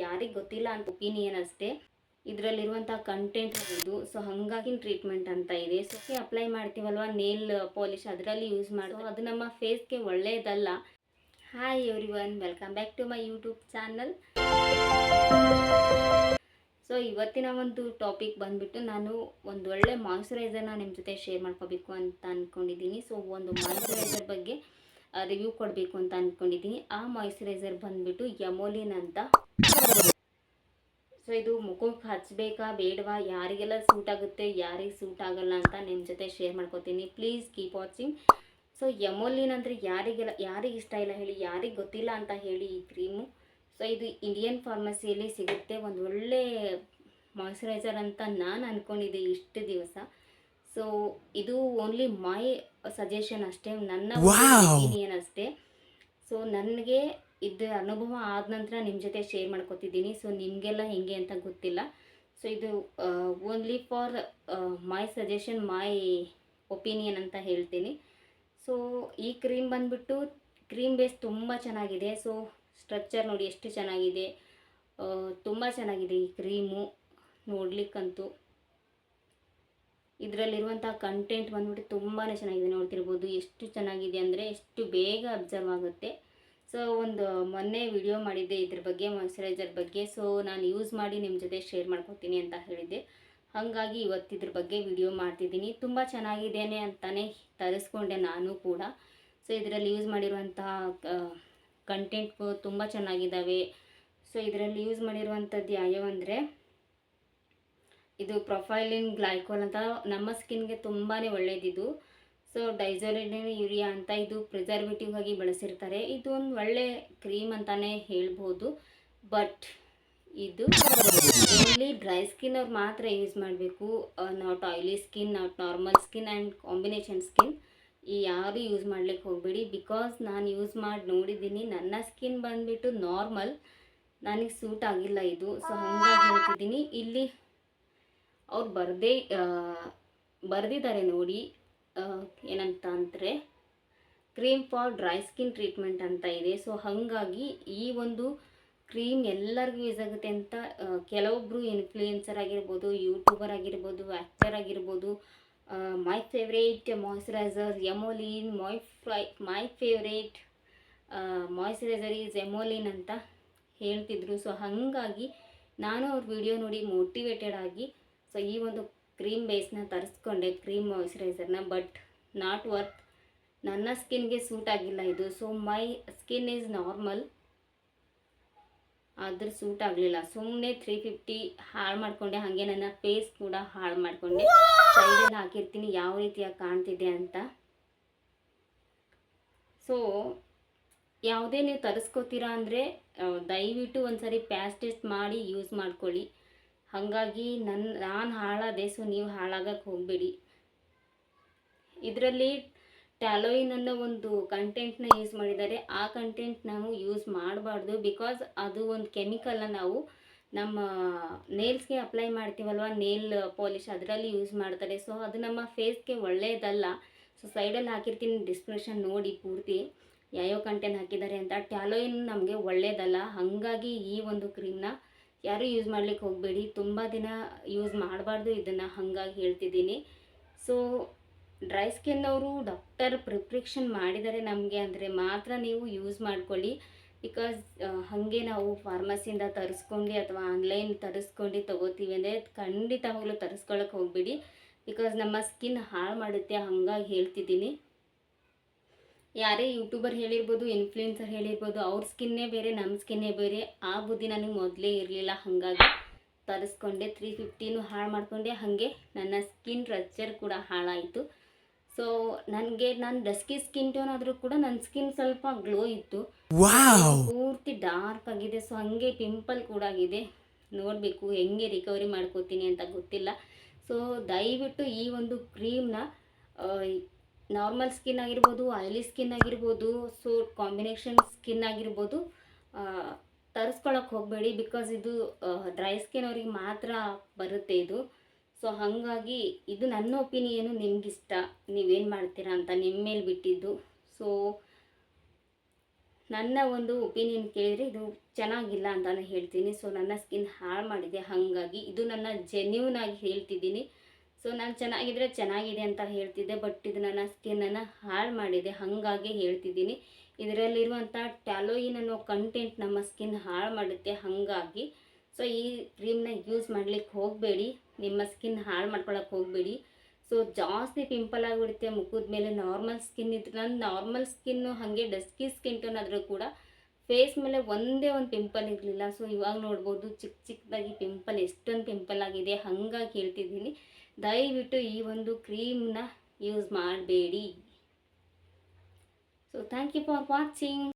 ಯಾರಿಗೆ ಗೊತ್ತಿಲ್ಲ ಅಂತ ಒಪಿನಿಯನ್ ಅಷ್ಟೇ. ಇದರಲ್ಲಿರುವಂಥ ಕಂಟೆಂಟ್ ಇದು. ಸೊ ಹಾಗಾಗಿ ಟ್ರೀಟ್ಮೆಂಟ್ ಅಂತ ಇದೆ. ಸೊ ಅಪ್ಲೈ ಮಾಡ್ತೀವಲ್ವ ನೇಲ್ ಪಾಲಿಶ್, ಅದರಲ್ಲಿ ಯೂಸ್ ಮಾಡೋದು ಅದು ನಮ್ಮ ಫೇಸ್ಗೆ ಒಳ್ಳೆಯದಲ್ಲ. Hi everyone, welcome back to my YouTube channel. So ಇವತ್ತಿನ ಒಂದು ಟಾಪಿಕ್ ಬಂದುಬಿಟ್ಟು ನಾನು ಒಂದು ಒಳ್ಳೆ ಮಾಯ್ಶ್ಚರೈಸರ್ನ ನಿಮ್ಮ ಜೊತೆ ಶೇರ್ ಮಾಡ್ಕೋಬೇಕು ಅಂತ ಅಂದ್ಕೊಂಡಿದ್ದೀನಿ. ಸೊ ಒಂದು ಮಾಯ್ಶ್ಚರೈಸರ್ ಬಗ್ಗೆ ರಿವ್ಯೂ ಕೊಡಬೇಕು ಅಂತ ಅಂದ್ಕೊಂಡಿದ್ದೀನಿ. ಆ ಮಾಯ್ಶ್ಚರೈಸರ್ ಬಂದುಬಿಟ್ಟು ಯಮೋಲಿನ್ ಅಂತ. ಸೊ ಇದು ಮುಖಕ್ಕೆ ಹಚ್ಚಬೇಕಾ ಬೇಡವಾ, ಯಾರಿಗೆಲ್ಲ ಸೂಟ್ ಆಗುತ್ತೆ ಯಾರಿಗೆ ಸೂಟ್ ಆಗಲ್ಲ ಅಂತ ನಿಮ್ಮ ಜೊತೆ ಶೇರ್ ಮಾಡ್ಕೋತೀನಿ. Please keep watching. ಸೊ ಯಮೋಲಿನ್ ಅಂದರೆ ಯಾರಿಗೆ ಇಷ್ಟ ಇಲ್ಲ ಹೇಳಿ, ಯಾರಿಗೆ ಗೊತ್ತಿಲ್ಲ ಅಂತ ಹೇಳಿ ಈ ಕ್ರೀಮು. ಸೊ ಇದು ಇಂಡಿಯನ್ ಫಾರ್ಮಸಿಯಲ್ಲಿ ಸಿಗುತ್ತೆ. ಒಂದು ಒಳ್ಳೆ ಮಾಯ್ಶ್ಚರೈಸರ್ ಅಂತ ನಾನು ಅಂದ್ಕೊಂಡಿದ್ದೆ ಇಷ್ಟು ದಿವಸ. ಸೊ ಇದು ಓನ್ಲಿ ಮೈ ಸಜೆಷನ್ ಅಷ್ಟೇ, ನನ್ನ ಒಪಿನಿಯನ್ ಅಷ್ಟೇ. ಸೊ ನನಗೆ ಇದು ಅನುಭವ ಆದ ನಂತರ ನಿಮ್ಮ ಜೊತೆ ಶೇರ್ ಮಾಡ್ಕೊತಿದ್ದೀನಿ. ಸೊ ನಿಮಗೆಲ್ಲ ಹೇಗೆ ಅಂತ ಗೊತ್ತಿಲ್ಲ. ಸೊ ಇದು only for my suggestion, my opinion ಅಂತ ಹೇಳ್ತೀನಿ. ಸೊ ಈ ಕ್ರೀಮ್ ಬಂದುಬಿಟ್ಟು ಕ್ರೀಮ್ ಬೇಸ್ ತುಂಬ ಚೆನ್ನಾಗಿದೆ. ಸೊ ಸ್ಟ್ರಕ್ಚರ್ ನೋಡಿ ಎಷ್ಟು ಚೆನ್ನಾಗಿದೆ, ತುಂಬ ಚೆನ್ನಾಗಿದೆ ಈ ಕ್ರೀಮು ನೋಡ್ಲಿಕ್ಕಂತೂ. ಇದರಲ್ಲಿರುವಂಥ ಕಂಟೆಂಟ್ ಬಂದ್ಬಿಟ್ಟು ತುಂಬಾ ಚೆನ್ನಾಗಿದೆ, ನೋಡ್ತಿರ್ಬೋದು ಎಷ್ಟು ಚೆನ್ನಾಗಿದೆ ಅಂದರೆ ಎಷ್ಟು ಬೇಗ ಅಬ್ಸರ್ವ್ ಆಗುತ್ತೆ. ಸೊ ಒಂದು ಮೊನ್ನೆ ವಿಡಿಯೋ ಮಾಡಿದ್ದೆ ಇದ್ರ ಬಗ್ಗೆ, ಮಾಯ್ಶ್ಚರೈಸರ್ ಬಗ್ಗೆ. ಸೊ ನಾನು ಯೂಸ್ ಮಾಡಿ ನಿಮ್ಮ ಜೊತೆ ಶೇರ್ ಮಾಡ್ಕೊತೀನಿ ಅಂತ ಹೇಳಿದ್ದೆ. ಹಾಗಾಗಿ ಇವತ್ತು ಇದ್ರ ಬಗ್ಗೆ ವಿಡಿಯೋ ಮಾಡ್ತಿದ್ದೀನಿ. ತುಂಬ ಚೆನ್ನಾಗಿದ್ದೇನೆ ಅಂತಲೇ ತರಿಸ್ಕೊಂಡೆ ನಾನು ಕೂಡ. ಸೊ ಇದರಲ್ಲಿ ಯೂಸ್ ಮಾಡಿರುವಂತಹ ಕಂಟೆಂಟ್ ತುಂಬ ಚೆನ್ನಾಗಿದ್ದಾವೆ. ಸೊ ಇದರಲ್ಲಿ ಯೂಸ್ ಮಾಡಿರುವಂಥದ್ದು ಯಾವ್ಯಾವಂದರೆ, ಇದು ಪ್ರೊಫೈಲಿನ್ ಗ್ಲೈಕೋಲ್ ಅಂತ ನಮ್ಮ ಸ್ಕಿನ್ಗೆ ತುಂಬಾ ಒಳ್ಳೆಯದಿದು. ಸೊ ಡೈಸೋಲಿನ್ ಯೂರಿಯಾ ಅಂತ ಇದು ಪ್ರಿಸರ್ವೇಟಿವ್ ಆಗಿ ಬಳಸಿರ್ತಾರೆ. ಇದು ಒಂದು ಒಳ್ಳೆ ಕ್ರೀಮ್ ಅಂತಲೇ ಹೇಳ್ಬೋದು. ಬಟ್ ಇದು ಓನ್ಲಿ ಡ್ರೈ ಸ್ಕಿನ್ ಅವ್ರು ಮಾತ್ರ ಯೂಸ್ ಮಾಡಬೇಕು. Not oily skin, not normal skin and combination skin ಈ ಯಾರು ಯೂಸ್ ಮಾಡ್ಲಿಕ್ಕೆ ಹೋಗಬೇಡಿ. ಬಿಕಾಸ್ ನಾನು ಯೂಸ್ ಮಾಡಿ ನೋಡಿದ್ದೀನಿ, ನನ್ನ ಸ್ಕಿನ್ ಬಂದುಬಿಟ್ಟು ನಾರ್ಮಲ್, ನನಗೆ ಸೂಟ್ ಆಗಿಲ್ಲ ಇದು. ಸೊ ಹಾಗಾಗಿ ಹೇಳ್ತಿದ್ದೀನಿ. ಇಲ್ಲಿ ಅವ್ರು ಬರೆದಿದ್ದಾರೆ ನೋಡಿ, ಏನಂತ ಅಂದರೆ cream for dry skin treatment ಅಂತ ಇದೆ. ಸೊ ಹಾಗಾಗಿ ಈ ಒಂದು ಕ್ರೀಮ್ ಎಲ್ಲರಿಗೂ ಯೂಸ್ ಆಗುತ್ತೆ ಅಂತ ಕೆಲವೊಬ್ಬರು ಇನ್ಫ್ಲೂಯೆನ್ಸರ್ ಆಗಿರ್ಬೋದು, ಯೂಟ್ಯೂಬರ್ ಆಗಿರ್ಬೋದು, ಆ್ಯಕ್ಟರ್ ಆಗಿರ್ಬೋದು, my favourite moisturiser Emolene, my favourite moisturiser is Emolene ಅಂತ ಹೇಳ್ತಿದ್ರು. ಸೊ ಹಾಗಾಗಿ ನಾನು ಅವ್ರ ವಿಡಿಯೋ ನೋಡಿ ಮೋಟಿವೇಟೆಡ್ ಆಗಿ ಸೊ ಈ ಒಂದು ಕ್ರೀಮ್ ಬೇಸ್ನ ತರಿಸ್ಕೊಂಡೆ, ಕ್ರೀಮ್ ಮಾಯ್ಶ್ಚರೈಸರ್ನ. ಬಟ್ ನಾಟ್ ವರ್ತ್, ನನ್ನ ಸ್ಕಿನ್ಗೆ ಸೂಟ್ ಆಗಿಲ್ಲ ಇದು. So my skin is normal, ಆದ್ರೆ ಸೂಟ್ ಆಗಲಿಲ್ಲ. ಸುಮ್ಮನೆ 350 ಹಾಳು ಮಾಡಿಕೊಂಡೆ. ಹಾಗೆ ನನ್ನ ಫೇಸ್ ಕೂಡ ಹಾಳು ಮಾಡಿಕೊಂಡೆ. ಸೈಡಲ್ಲಿ ಹಾಕಿರ್ತೀನಿ ಯಾವ ರೀತಿಯಾಗಿ ಕಾಣ್ತಿದೆ ಅಂತ. ಸೊ ಯಾವುದೇ ನೀವು ತರಿಸ್ಕೋತೀರಾ ಅಂದರೆ ದಯವಿಟ್ಟು ಒಂದ್ಸರಿ ಪ್ಯಾಚ್ ಟೆಸ್ಟ್ ಮಾಡಿ ಯೂಸ್ ಮಾಡ್ಕೊಳ್ಳಿ. ಹಾಗಾಗಿ ನಾನು ಹಾಳಾದೆ, ಸೊ ನೀವು ಹಾಳಾಗಕ್ಕೆ ಹೋಗಬೇಡಿ. ಇದರಲ್ಲಿ ಟ್ಯಾಲೋಯಿನ್ ಅನ್ನೋ ಒಂದು ಕಂಟೆಂಟ್ನ ಯೂಸ್ ಮಾಡಿದ್ದಾರೆ. ಆ ಕಂಟೆಂಟ್ ನಾವು ಯೂಸ್ ಮಾಡಬಾರ್ದು. ಬಿಕಾಸ್ ಅದು ಒಂದು ಕೆಮಿಕಲ್ನ ನಾವು ನಮ್ಮ ನೇಲ್ಸ್ಗೆ ಅಪ್ಲೈ ಮಾಡ್ತೀವಲ್ವ, ನೇಲ್ ಪಾಲಿಶ್, ಅದರಲ್ಲಿ ಯೂಸ್ ಮಾಡ್ತಾರೆ. ಸೊ ಅದು ನಮ್ಮ ಫೇಸ್ಗೆ ಒಳ್ಳೆಯದಲ್ಲ. ಸೊ ಸೈಡಲ್ಲಿ ಹಾಕಿರ್ತೀನಿ, ಡಿಸ್ಕ್ರಿಪ್ಷನ್ ನೋಡಿ ಪೂರ್ತಿ ಯಾವ್ಯಾವ ಕಂಟೆಂಟ್ ಹಾಕಿದ್ದಾರೆ ಅಂತ. ಟ್ಯಾಲೋಯಿನ್ ನಮಗೆ ಒಳ್ಳೆಯದಲ್ಲ. ಹಾಗಾಗಿ ಈ ಒಂದು ಕ್ರೀಮ್ನ ಯಾರೂ ಯೂಸ್ ಮಾಡ್ಲಿಕ್ಕೆ ಹೋಗಬೇಡಿ. ತುಂಬ ದಿನ ಯೂಸ್ ಮಾಡಬಾರ್ದು ಇದನ್ನು, ಹಾಗಾಗಿ ಹೇಳ್ತಿದ್ದೀನಿ. ಸೊ ಡ್ರೈ ಸ್ಕಿನ್ ಅವರು ಡಾಕ್ಟರ್ ಪ್ರಿಸ್ಕ್ರಿಪ್ಷನ್ ಮಾಡಿದ್ದಾರೆ ನಮಗೆ ಅಂದರೆ ಮಾತ್ರ ನೀವು ಯೂಸ್ ಮಾಡ್ಕೊಳ್ಳಿ. ಬಿಕಾಸ್ ಹಾಗೆ ನಾವು ಫಾರ್ಮಸಿಯಿಂದ ತರಿಸ್ಕೊಂಡು ಅಥವಾ ಆನ್ಲೈನ್ ತರಿಸ್ಕೊಂಡು ತೊಗೋತೀವಿ ಅಂದರೆ ಖಂಡಿತವಾಗ್ಲೂ ತರಿಸ್ಕೊಳ್ಳೋಕೆ ಹೋಗಬೇಡಿ. ಬಿಕಾಸ್ ನಮ್ಮ ಸ್ಕಿನ್ ಹಾಳು ಮಾಡುತ್ತೆ. ಹಾಗಾಗಿ ಹೇಳ್ತಿದ್ದೀನಿ. ಯಾರೇ ಯೂಟ್ಯೂಬರ್ ಹೇಳಿರ್ಬೋದು, ಇನ್ಫ್ಲೂಯೆನ್ಸರ್ ಹೇಳಿರ್ಬೋದು, ಅವ್ರ ಸ್ಕಿನ್ನೇ ಬೇರೆ, ನಮ್ಮ ಸ್ಕಿನ್ನೇ ಬೇರೆ. ಆ ಬುದ್ಧಿ ನನಗೆ ಮೊದಲೇ ಇರಲಿಲ್ಲ. ಹಾಗಾಗಿ ತರಿಸ್ಕೊಂಡೆ, 350 ಹಾಳು ಮಾಡಿಕೊಂಡೆ. ಹಾಗೆ ನನ್ನ ಸ್ಕಿನ್ ಸ್ಟ್ರಕ್ಚರ್ ಕೂಡ ಹಾಳಾಯಿತು. ಸೊ ನಾನು ಡಸ್ಕಿ ಸ್ಕಿನ್ ಟೋನ್ ಆದರೂ ಕೂಡ ನನ್ನ ಸ್ಕಿನ್ ಸ್ವಲ್ಪ ಗ್ಲೋ ಇತ್ತು, ಪೂರ್ತಿ ಡಾರ್ಕ್ ಆಗಿದೆ. ಸೊ ಹಾಗೆ ಪಿಂಪಲ್ ಕೂಡ ಆಗಿದೆ. ನೋಡಬೇಕು ಹೆಂಗೆ ರಿಕವರಿ ಮಾಡ್ಕೋತೀನಿ ಅಂತ ಗೊತ್ತಿಲ್ಲ. ಸೊ ದಯವಿಟ್ಟು ಈ ಒಂದು ಕ್ರೀಮ್ನ ನಾರ್ಮಲ್ ಸ್ಕಿನ್ ಆಗಿರ್ಬೋದು, ಆಯಿಲಿ ಸ್ಕಿನ್ ಆಗಿರ್ಬೋದು, ಸೊ ಕಾಂಬಿನೇಷನ್ ಸ್ಕಿನ್ ಆಗಿರ್ಬೋದು ತರಿಸ್ಕೊಳಕ್ಕೆ ಹೋಗಬೇಡಿ. ಬಿಕಾಸ್ ಇದು ಡ್ರೈ ಸ್ಕಿನ್ ಅವ್ರಿಗೆ ಮಾತ್ರ ಬರುತ್ತೆ ಇದು. ಸೊ ಹಾಗಾಗಿ ಇದು ನನ್ನ ಒಪಿನಿಯನು. ನಿಮಗಿಷ್ಟ, ನೀವೇನು ಮಾಡ್ತೀರಾ ಅಂತ ನಿಮ್ಮ ಮೇಲೆ ಬಿಟ್ಟಿದ್ದು. ಸೊ ನನ್ನ ಒಂದು ಒಪಿನಿಯನ್ ಕೇಳಿದರೆ ಇದು ಚೆನ್ನಾಗಿಲ್ಲ ಅಂತಲೇ ಹೇಳ್ತೀನಿ. ಸೊ ನನ್ನ ಸ್ಕಿನ್ ಹಾಳು ಮಾಡಿದೆ, ಹಾಗಾಗಿ ಇದು ನನ್ನ ಜೆನ್ಯೂನ್ ಆಗಿ ಹೇಳ್ತಿದ್ದೀನಿ. ಸೊ ನಾನು ಚೆನ್ನಾಗಿದ್ದರೆ ಚೆನ್ನಾಗಿದೆ ಅಂತ ಹೇಳ್ತಿದ್ದೆ, ಬಟ್ ಇದು ನನ್ನ ಸ್ಕಿನ್ನನ್ನು ಹಾಳು ಮಾಡಿದೆ, ಹಾಗಾಗಿ ಹೇಳ್ತಿದ್ದೀನಿ. ಇದರಲ್ಲಿರುವಂಥ ಟ್ಯಾಲೋಯಿನ್ ಅನ್ನೋ ಕಂಟೆಂಟ್ ನಮ್ಮ ಸ್ಕಿನ್ ಹಾಳು ಮಾಡುತ್ತೆ, ಹಾಗಾಗಿ ಸೊ ಈ ಕ್ರೀಮ್ನ ಯೂಸ್ ಮಾಡಲಿಕ್ಕೆ ಹೋಗಬೇಡಿ, ನಿಮ್ಮ ಸ್ಕಿನ್ ಹಾಳು ಮಾಡ್ಕೊಳಕ್ಕೆ ಹೋಗಬೇಡಿ. ಸೊ ಜಾಸ್ತಿ ಪಿಂಪಲ್ ಆಗಿಬಿಡುತ್ತೆ ಮುಖದ ಮೇಲೆ. ನಾರ್ಮಲ್ ಸ್ಕಿನ್ ಇದ್ರೆ, ನನ್ನ ನಾರ್ಮಲ್ ಸ್ಕಿನ್ನು ಹಾಗೆ ಡಸ್ಕಿ ಸ್ಕಿನ್ ಟೋನ್ ಆದರೂ ಕೂಡ ಫೇಸ್ ಮೇಲೆ ಒಂದೇ ಒಂದು ಪಿಂಪಲ್ ಇರಲಿಲ್ಲ. ಸೊ ಇವಾಗ ನೋಡ್ಬೋದು ಚಿಕ್ಕ ಚಿಕ್ಕದಾಗಿ ಪಿಂಪಲ್ ಎಷ್ಟೊಂದು ಪಿಂಪಲ್ ಆಗಿದೆ, ಹಾಗಾಗಿ ಹೇಳ್ತಿದ್ದೀನಿ ದಯವಿಟ್ಟು ಈ ಒಂದು ಕ್ರೀಮ್ನ ಯೂಸ್ ಮಾಡಬೇಡಿ. So thank you for watching.